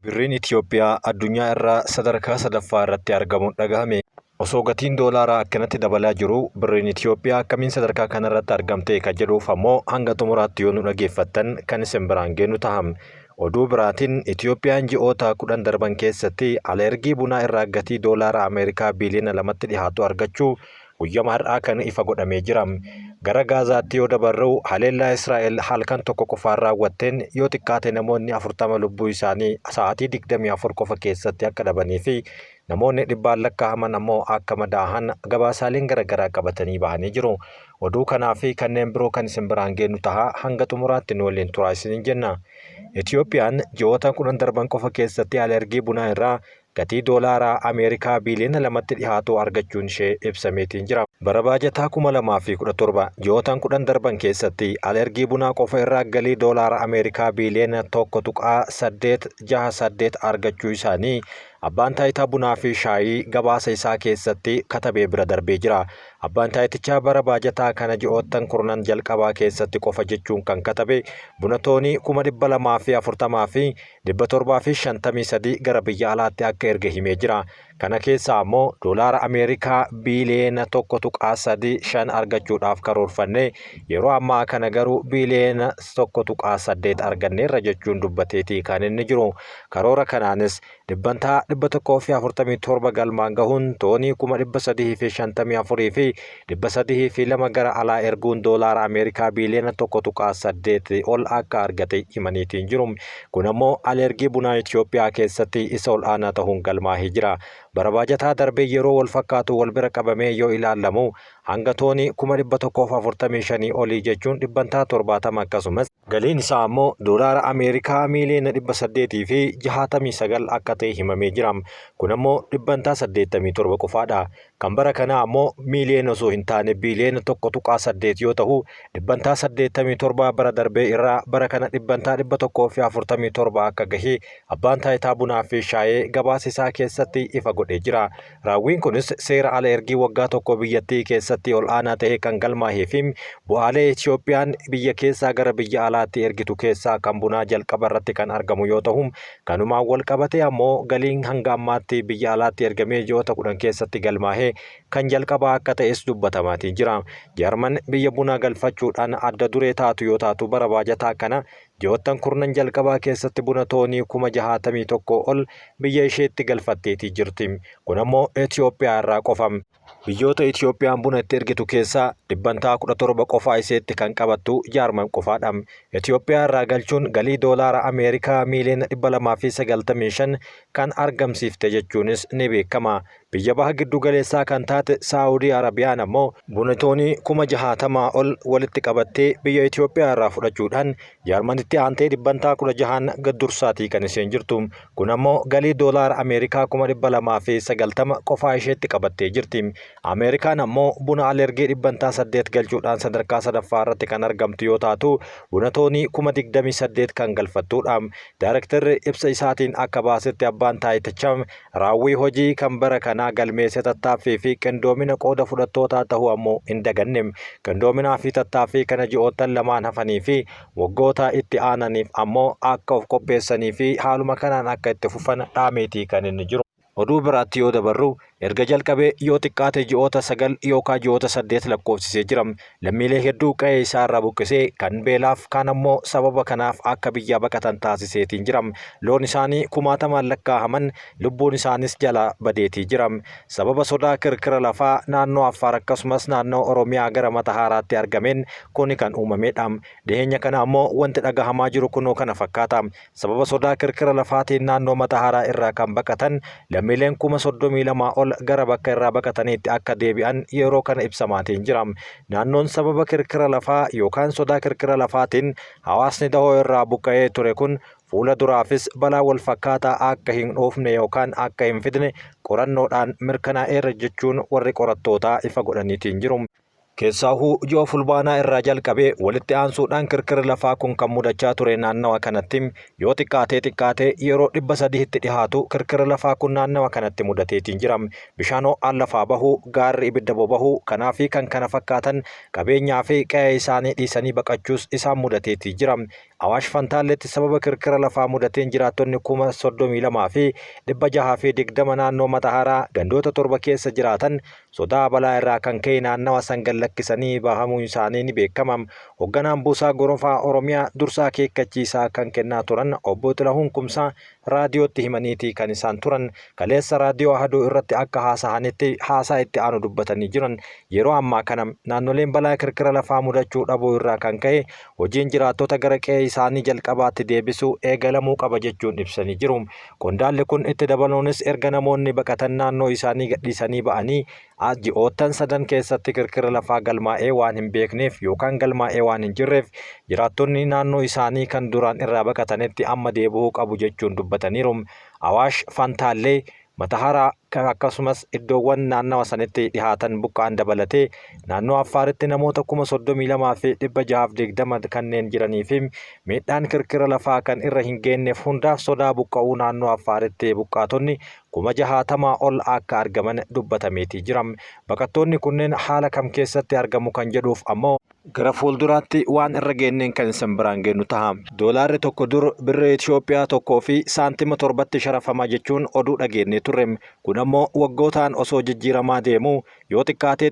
Birriin Itiyoophiyaa addunyaa irraa sadarkaa sadaffaa irratti argamuun dhagahame. Osoo gatiin doolaaraa akkanatti dabalaa jiru birriin Itiyoophiyaa akkamiin sadarkaa kanarratti argamte kan jedhuuf ammoo hanga xumuraatti yoo nu dhaggeeffattan kan isin biraan geenu ta'a. Oduu biraatiin Itiyoophiyaan ji'oota 10 darban keessatti alergii bunaa irraa gatii doolaara Ameerikaa biiliyoona 2tti dhiyaatu argachuu guyyaa har'aa kan ifa godhamee jira. Gara Gaazaatti yoo dabarru haleellaa Israa'el halkan tokko qofaan raawwatteen yoo xiqqaate namoonni 40 lubbuu isaanii sa'aatii 24 qofa keessatti akka dhabanii fi namoonni dhibbaan lakkaa'aman ammoo akka madaa'an gabaasaaleen garaagaraa qabatanii bahanii jiru. Oduu kanaa fi kanneen biroo kan isin biraan geenu ta'a hanga xumuraatti nu waliin turaa isiniin jenna. Itiyoophiyaan ji'oota 10 darban qofa keessatti alergii bunaa irraa gatii doolaaraa Ameerikaa biiliyoona 2tti dhiyaatu argachuun ishee ibsameetiin jira. Bara baajataa 2017 ji'oota 10 darban keessatti alergii bunaa qofa irraa galii doolaara Ameerikaa biiliyoona 1.868 argachuu isaanii abbaan taayitaa bunaa fi shaayii gabaasa isaa keessatti katabee bira darbee jira. Abbaan taayitichaa bara baajataa kana ji'oottan 10 jalqabaa keessatti qofa jechuun kan katabe buna toonii 240 fi 753 gara biyya alaatti akka erge himee jira. Kana keessaa ammoo doolaara Ameerikaa biiliyoona 1.35 argachuudhaaf karoorfanne yeroo ammaa kana garuu biiliyoona 1.8 arganneerra jechuun dubbateetii kan inni jiru. Karoora kanaanis dhibbantaa 147 galmaan gahuun toonii 354 fi 302 gara alaa erguun doolaara Ameerikaa biiliyoona 1.8 ol akka argate himaniitiin jiru. Kun ammoo alergii bunaa Itiyoophiyaa keessatti isa ol aanaa ta'uun galmaahee jira. Bara baajataa darbee yeroo wal fakkaatu wal bira qabamee yoo ilaalamu hanga toonii 145 olii jechuun dhibbantaa 70 akkasumas galiin isaa ammoo doolaara Ameerikaa miiliyoona 800 fi 69 akka ta'e himamee jira. Kun ammoo dhibbantaa 87 qofaadha. Kan bara kanaa ammoo miiliyoona osoo hin taane biiliyoona 1.8 yoo ta'u dhibbantaa 87 bara darbee irraa bara kana dhibbantaa 147 akka gahe abbaan taayitaa bunaa fi shaayee gabaasa isaa keessatti ifa godhee jira. Raawwiin kunis seera alergii waggaa tokko biyyattii keessatti ol aanaa ta'e kan galmaahee fi bu'aalee Itiyoophiyaan biyya keessaa gara biyya alaatti ergitu keessaa kan bunaa jalqaba irratti kan argamu yoo ta'u kanumaan wal qabate ammoo galiin hanga ammaatti biyya alaatti ergamee ji'oota 10 keessatti galmaahee kan jalqabaa akka ta'es dubbatamaatii jira. Jarman biyya bunaa galfachuudhaan adda duree taatu yoo taatu bara baajataa kana ji'oottan 10 jalqabaa keessatti buna toonii 61 ol biyya isheetti galfatteetii jirti. Kun ammoo Itiyoophiyaa irraa qofa. Biyyoota Itiyoophiyaan buna itti ergitu keessaa dhibbantaa 17 qofaa iseetti kan qabattu Jarman qofaadha. Itiyoophiyaa irraa galchuun galii doolaara Ameerikaa miiliyoona 295 kan argamsiifte jechuunis ni beekama. Biyya baha giddu galeessaa kan taate Saawudii Arabiyaan ammoo buna toonii 60 ol walitti qabattee biyya Itiyoophiyaa irraa fudhachuudhaan Jarmanitti aantee dhibbantaa 16 gad dursaatii kan isheen jirtu. Kun ammoo galii doolaara Ameerikaa 290 qofaa isheetti qabattee jirti. Ameerikaan ammoo buna alergii dhibbantaa 8 galchuudhaan sadarkaa sadaffaa irratti kan argamtu yoo taatu buna toonii 28 kan galfattudha. Daarektarri ibsa isaatiin akka baasetti abbaan taayitichaa raawwii hojii kan bara kanaa galmeesse tattaaffii fi qindoomina qooda fudhattootaa ta'uu ammoo hin daganne. Qindoominaa fi tattaaffii kana ji'oottan lamaan hafanii fi waggoota itti aananiif ammoo akka of qopheessanii fi haaluma kanaan akka itti fufan dhaameetii kan inni jiru. Oduu biraatti yoo dabarru erga jalqabee yoo xiqqaate ji'oota 9 yookaan ji'oota 8 lakkoofsisee jira. Lammiilee hedduu qe'ee isaa irraa buqqisee kan beelaaf kaan ammoo sababa kanaaf akka biyya baqatan taasiseetiin jira. Loon isaanii 1000 lakkaa'aman lubbuun isaanis jala badeetii jira. Sababa sodaa kirkira lafaa naannoo Affaar akkasumas naannoo Oromiyaa gara Matahaaraatti argameen kuni kan uumamedha. Dhiyeenya kana ammoo wanti dhagahamaa jiru kunoo kana fakkaata. Sababa sodaa kirkira lafaatiin naannoo Matahaaraa irraa kan baqatan lammiileen 32 ol gara bakka irraa baqataniitti akka deebi'an yeroo kana ibsamaatiin jira. Naannoon sababa kirkira lafaa yookaan sodaa kirkira lafaatiin hawaasni dahoo irraa buqqa'ee ture kun fuula duraafis balaa wal fakkaataa akka hin dhoofne yookaan akka hin fidne qorannoodhaan mirkanaa'eera jechuun warri qorattootaa ifa godhaniitiin jiru. Keessaahuu ji'a fulbaanaa irraa jalqabee walitti aansuudhaan kirkirri lafaa kun kan mudachaa ture naannawa kanatti yoo xiqqaatee yeroo 300tti dhihaatu kirkirri lafaa kun naannawa kanatti mudateetiin jira. Bishaan ho'aan lafaa bahuu, gaarri ibidda bobahuu, kanaa fi kan kana fakkaatan qabeenyaa fi qe'ee isaanii dhiisanii baqachuus isaan mudateetii jira. Awaash Fantaalleetti sababa kirkira lafaa mudateen jiraattonni 32,620 naannoo Matahaaraa gandoota 7 keessa jiraatan sodaa balaa irraa kan ka'e naannawa san gallakkisanii bahamuun isaanii ni beekama. Hoogganaan buusaa gonfaa Oromiyaa dursaa akeekkachiisaa kan kennaa turan obbo Xilahuun Kumsaa raadiyootti himaniiti kan isaan turan. Kaleessa raadiyoo Ahaduu irratti akka haasaa itti aanu dubbatanii jiran yeroo ammaa kana naannoleen balaa kirkira lafaa mudachuu dhabuu irraa kan ka'e hojiin jiraattota gara qe'ee isaanii jalqabaatti deebisuu eegalamuu qaba jechuun ibsanii jiru. Qondaalli kun itti dabaluunis erga namoonni baqatan naannoo isaanii gadhiisanii ba'anii ji'oottan 3 keessatti kirkira lafaa galmaa'ee waan hin beekneef yookaan galmaa'ee waan hin jirreef jiraattonni naannoo isaanii kan duraan irraa baqatanitti amma deebi'uu qabu jechuun dubbataniiru. Awaash Fantaallee Matahaaraa akkasumas iddoowwan naannawa sanitti dhihaatan buqqaan dabalatee naannoo Affaaritti namoota 32,620 kanneen jiranii fi miidhaan kirkira lafaa kan irra hin geenyeef hundaaf sodaa buqqa'uu naannoo Affaaritti buqqaatonni 60,000 ol akka argaman dubbatameetii jira. Baqattoonni kunneen haala kam keessatti argamu kan jedhuuf ammoo gara fuulduraatti waan irra geenneen kan isin biraan geennu ta'a. Doolaarri tokko dur birra Itoophiyaa tokkoo fi saantima 7tti sharafamaa jechuun oduu dhageenye turre. Kun ammoo waggootaan osoo jijjiiramaa deemu yoo xiqqaatee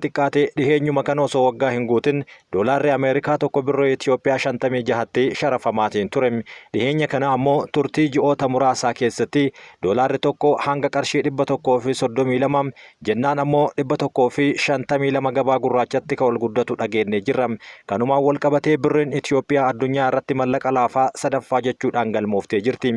dhiheenyuma kana osoo waggaa hin guutin doolaarri Ameerikaa tokko birra Itoophiyaa 56tti sharafamaatiin ture. Dhiheenya kana ammoo turtii ji'oota muraasaa keessatti doolaarri tokko hanga qarshii 132 jennaan ammoo 152 gabaa gurraachatti kan ol guddatu dhageenye jirra. Kanumaan wal qabatee birriin Itoophiyaa addunyaa irratti mallaqa laafaa sadaffaa jechuudhaan galmooftee jirti.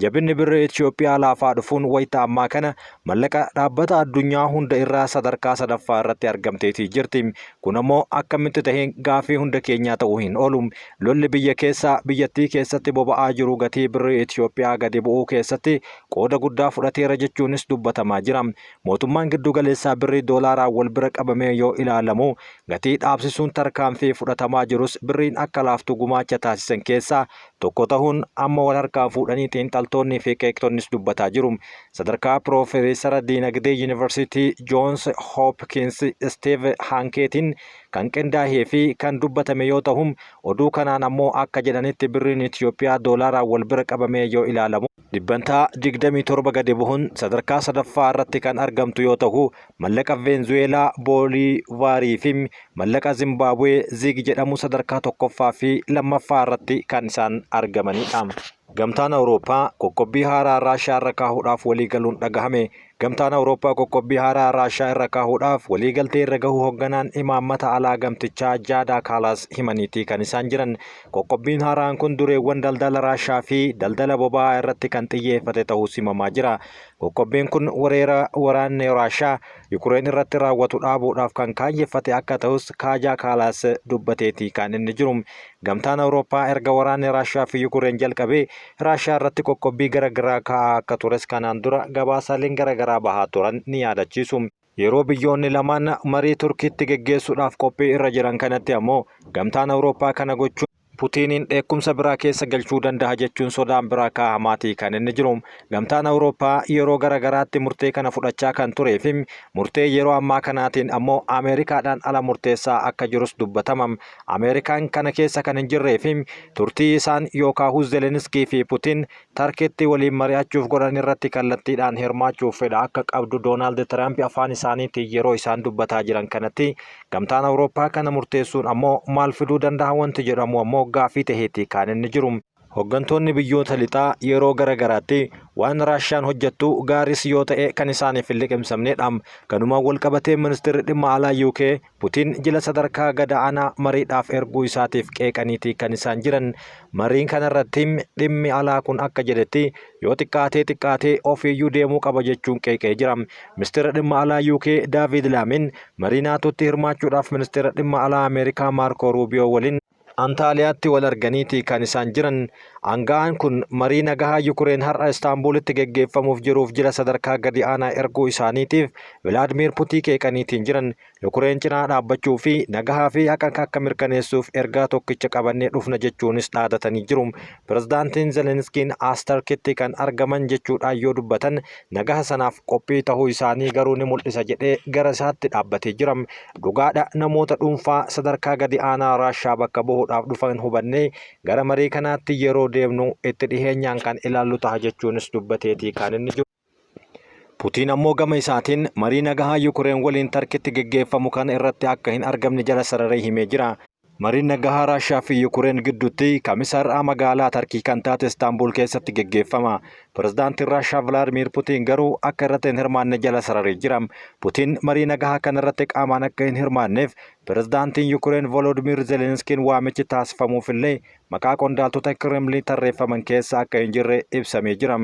Jabinni birri Itoophiyaa laafaa dhufuun wayita ammaa kana mallaqa dhaabbata addunyaa hunda irraa sadarkaa sadaffaa irratti argamteetii jirti. Kun ammoo akkamitti taheen gaafii hunda keenyaa ta'uu hin oolu. Lolli biyyattii keessatti boba'aa jiru gatii birri Itoophiyaa gadi bu'uu keessatti qooda guddaa fudhateera jechuunis dubbatamaa jira. Mootummaan giddu galeessaa birrii doolaaraan wal bira qabamee yoo ilaalamu gatii dhaabsisuun tarkaanfii fudhatamaa jirus birriin akka laaftu gumaacha taasisan keessaa tokko ta'uun amma wal harkaan fuudhanii xiinxaltoonni fi qeeqtonnis dubbataa jiru. Sadarkaa Piroofeesara Diinagdee Yuunivarsiitii Joons Hoopkins Steve Hankeetiin kan qindaa'ee fi kan dubbatame yoo ta'u oduu kanaan ammoo akka jedhanitti birriin Itoophiyaa doolaaraan wal bira qabamee yoo ilaalamu dhibbantaa 27 gadi bu'uun sadarkaa sadaffaa irratti kan argamtu yoo ta'u mallaqa Veenzuweelaa Boolivaarii fi mallaqa Zimbaabuwee Zig jedhamu sadarkaa tokkoffaa fi lammaffaa irratti kan isaan argamanidha. Gamtaan Awurooppaa qoqqobbii haaraa Raashiyaa irra kaahuudhaaf waliigaluun dhagahame. Gamtaan Awurooppaa qoqqobbii haaraa Raashiyaa irra kaahuudhaaf waliigaltee irra gahuu hoogganaan imaammata alaa gamtichaa Jaadaa Kaalaas himaniitii kan isaan jiran. Qoqqobbiin haaraan kun dureewwan daldala Raashiyaa fi daldala boba'aa irratti kan xiyyeeffate ta'uus himamaa jira. Qoqqobbiin kun waraanni Raashiyaa Yukureen irratti raawwatu dhaabuudhaaf kan kaayyeffate akka ta'us Kaajaa Kaalaas dubbateetii kan inni jiru. Gamtaan Awurooppaa erga waraanni Raashiyaa fi Yukureen jalqabee Raashiyaa irratti qoqqobbii garaagaraa kaa'aa akka tures kanaan dura gabaasaaleen garaagaraa bahaa turan ni yaadachiisu. Yeroo biyyoonni lamaan marii Turkiitti geggeessuudhaaf qophii irra jiran kanatti ammoo gamtaan Awurooppaa kana gochuun Puutiiniin dheekkumsa biraa keessa galchuu danda'a jechuun sodaan biraa kaa'amaatii kan inni jiru. Gamtaan Awurooppaa yeroo garaagaraatti murtee kana fudhachaa kan turee fi murtee yeroo ammaa kanaatiin ammoo Ameerikaadhaan ala murteessaa akka jirus dubbatama. Ameerikaan kana keessa kan hin jirree fi turtii isaan yookaan Zelenskii fi Puutiin Tarkiitti waliin mari'achuuf godhan irratti kallattiidhaan hirmaachuuf fedha akka qabdu Doonaald Tiraamp afaan isaaniitiin yeroo isaan dubbataa jiran kanatti gamtaan Awurooppaa kana murteessuun ammoo maal fiduu danda'a wanti jedhamu ammoo gaafii taheetii kan inni jiru. Hooggantoonni biyyoota lixaa yeroo garaagaraatti waan Raashiyaan hojjettu gaaris yoo ta'e kan isaaniif hin liqimsamnedha. Kanumaan wal qabatee ministeerri dhimma alaa UK Puutiin jila sadarkaa gadaanaa mariidhaaf erguu isaatiif qeeqaniitii kan isaan jiran. Mariin kanarratti dhimmi alaa kun akka jedhetti yoo xiqqaatee ofiiyyuu deemuu qaba jechuun qeeqee jira. Ministeerri dhimma alaa UK Daavid Laamin marii naatootti hirmaachuudhaaf ministeera dhimma alaa Ameerikaa Maarko Ruubiyoo waliin Antaaliyaatti wal arganiitii kan isaan jiran. Aanga'aan kun marii nagahaa Yukureen har'a Istaanbuulitti geggeeffamuuf jiruuf jila sadarkaa gadi aanaa erguu isaaniitiif Vilaadimiir Puutiin qeeqaniitiin jiran. Yukureen cinaa dhaabbachuu fi nagahaa fi haqa akka mirkaneessuuf ergaa tokkicha qabannee dhufna jechuunis dhaadatanii jiru. Pirezidaantiin Zelenskiin Astarkitti kan argaman jechuudhaan yoo dubbatan nagaha sanaaf qophii tahuu isaanii garuu ni mul'isa jedhee gara isaatti dhaabbatee jira. Dhugaadha namoota dhuunfaa sadarkaa gadi aanaa Raashiyaa bakka bu'u mari'achuudhaaf dhufan hubannee gara marii kanaatti yeroo deemnu itti dhiheenyaan kan ilaallu ta'a jechuunis dubbateetii kan inni jiru. Putiin ammoo gama isaatiin marii nagahaa Yukureen waliin Tarkiitti geggeeffamu kana irratti akka hin argamne jala sararee himee jira. Mariin nagahaa Raashiyaa fi Yukureen gidduutti kamisa har'aa magaalaa Tarkii kan taate Istaanbul keessatti geggeeffama. Pirezidaantiin Raashiyaa Vilaadimiir Putiin garuu akka irratti hin hirmaanne jala sararee jira. Putiin marii nagahaa kana irratti qaamaan akka hin hirmaanneef pirezidaantiin Yukureen Volodimiir Zelenskiin waamichi taasifamuufillee maqaa qondaaltota Kireemlii tarreeffaman keessa akka hin jirre ibsamee jira.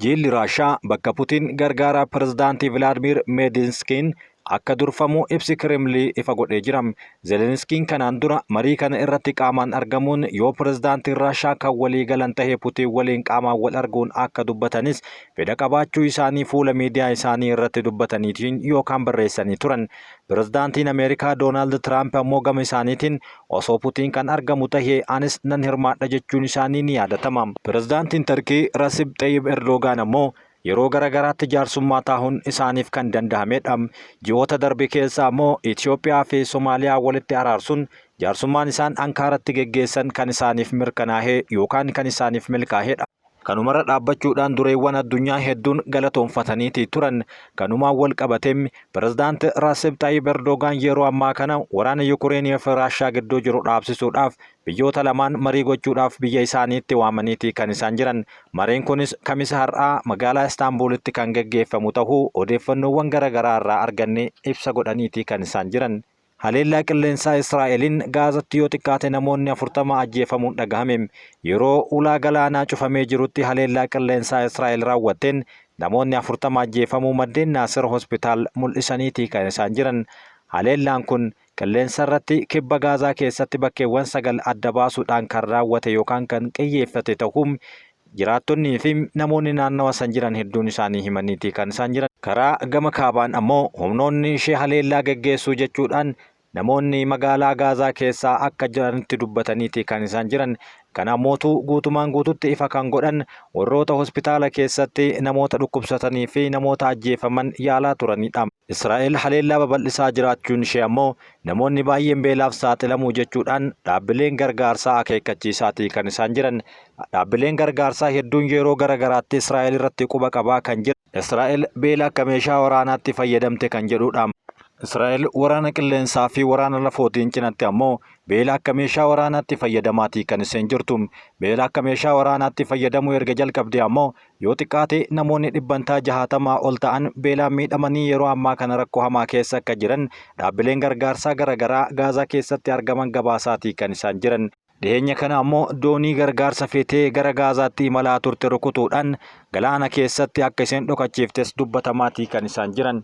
Jilli Raashiyaa bakka Putiin gargaaraa pirezidaantii Vilaadimiir Meedinskiin akka durfamu ibsi Kireemlii ifa godhee jira. Zelenskiin kanaan dura marii kana irratti qaamaan argamuun yoo pirezidaantiin Raashiyaa kan walii galan tahee Putiin waliin qaamaan wal arguun akka dubbatanis fedha qabaachuu isaanii fuula miidiyaa isaanii irratti dubbataniitiin yookaan barreessanii turan. Pirezidaantiin Ameerikaa Doonaald Tiraamp ammoo gama isaaniitiin osoo Putiin kan argamu tahee anis nan hirmaadha jechuun isaanii ni yaadatama. Pirezidaantiin Tarkii Rasib Xayyib Erdogaan ammoo yeroo garagaraatti jaarsummaa taa'uun isaaniif kan danda'amedha. Ji'oota darbe keessa ammoo Itoophiyaa fi Somaaliyaa walitti araarsuun jaarsummaan isaan Ankaaratti geggeessan kan isaaniif mirkanaa'ee yookaan kan isaaniif milkaa'edha. Kanumarra dhaabbachuudhaan dureewwan addunyaa hedduun galatoonfataniitii turan. Kanumaan wal qabateem pirezidaanti Rasib Xayyib Erdogaan yeroo ammaa kana waraana Yukureenii fi Raashiyaa gidduu jiru dhaabsisuudhaaf biyyoota lamaan marii gochuudhaaf biyya isaaniitti waamaniitii kan isaan jiran. Mariin kunis kamisa har'aa magaalaa Istaanbulitti kan geggeeffamu tahuu odeeffannoowwan garagaraa irraa arganne ibsa godhaniitii kan isaan jiran. Haleellaa qilleensaa Israa'eliin Gaazatti yoo xiqqaate namoonni 40 ajjeefamuun dhagahame. Yeroo ulaa galaanaa cufamee jirutti haleellaa qilleensaa Israa'el raawwatteen namoonni 40 ajjeefamuu maddeen Naasir Hospitaal mul'isaniitii kan isaan jiran. Haleellaan kun qilleensa irratti kibba Gaazaa keessatti bakkeewwan 9 adda baasuudhaan kan raawwate yookaan kan xiyyeeffate ta'uun jiraattonnii fi namoonni naannawa san jiran hedduun isaanii himaniitii kan isaan jiran. Karaa gama kaabaan ammoo humnoonni ishee haleellaa geggeessuu jechuudhaan namoonni magaalaa Gaazaa keessaa akka jiranitti dubbataniitii kan isaan jiran. Kana mootuu guutumaan guututti ifa kan godhan warroota hospitaala keessatti namoota dhukkubsatanii fi namoota ajjeefaman yaalaa turanidha. Israa'el haleellaa babal'isaa jiraachuun ishee ammoo namoonni baay'een beelaaf saaxilamuu jechuudhaan dhaabbileen gargaarsaa akeekkachiisaatii kan isaan jiran. Dhaabbileen gargaarsaa hedduun yeroo garagaraatti Israa'el irratti quba qabaa kan jiran. Israa'el beela akka meeshaa waraanaatti fayyadamte kan jedhudha. Israa'el waraana qilleensaa fi waraana lafootiin cinatti ammoo beela akka meeshaa waraanaatti fayyadamaatii kan isheen jirtu. Beela akka meeshaa waraanaatti fayyadamuu erga jalqabde ammoo yoo xiqqaate namoonni 160 ol ta'an beelaan miidhamanii yeroo ammaa kana rakkoo hamaa keessa akka jiran dhaabbileen gargaarsaa garagaraa Gaazaa keessatti argaman gabaasaatii kan isaan jiran. Dhiyeenya kana ammoo doonii gargaarsa feetee gara Gaazaatti imalaa turte rukutuudhaan galaana keessatti akka isheen dhokachiiftes dubbatamaatii kan isaan jiran.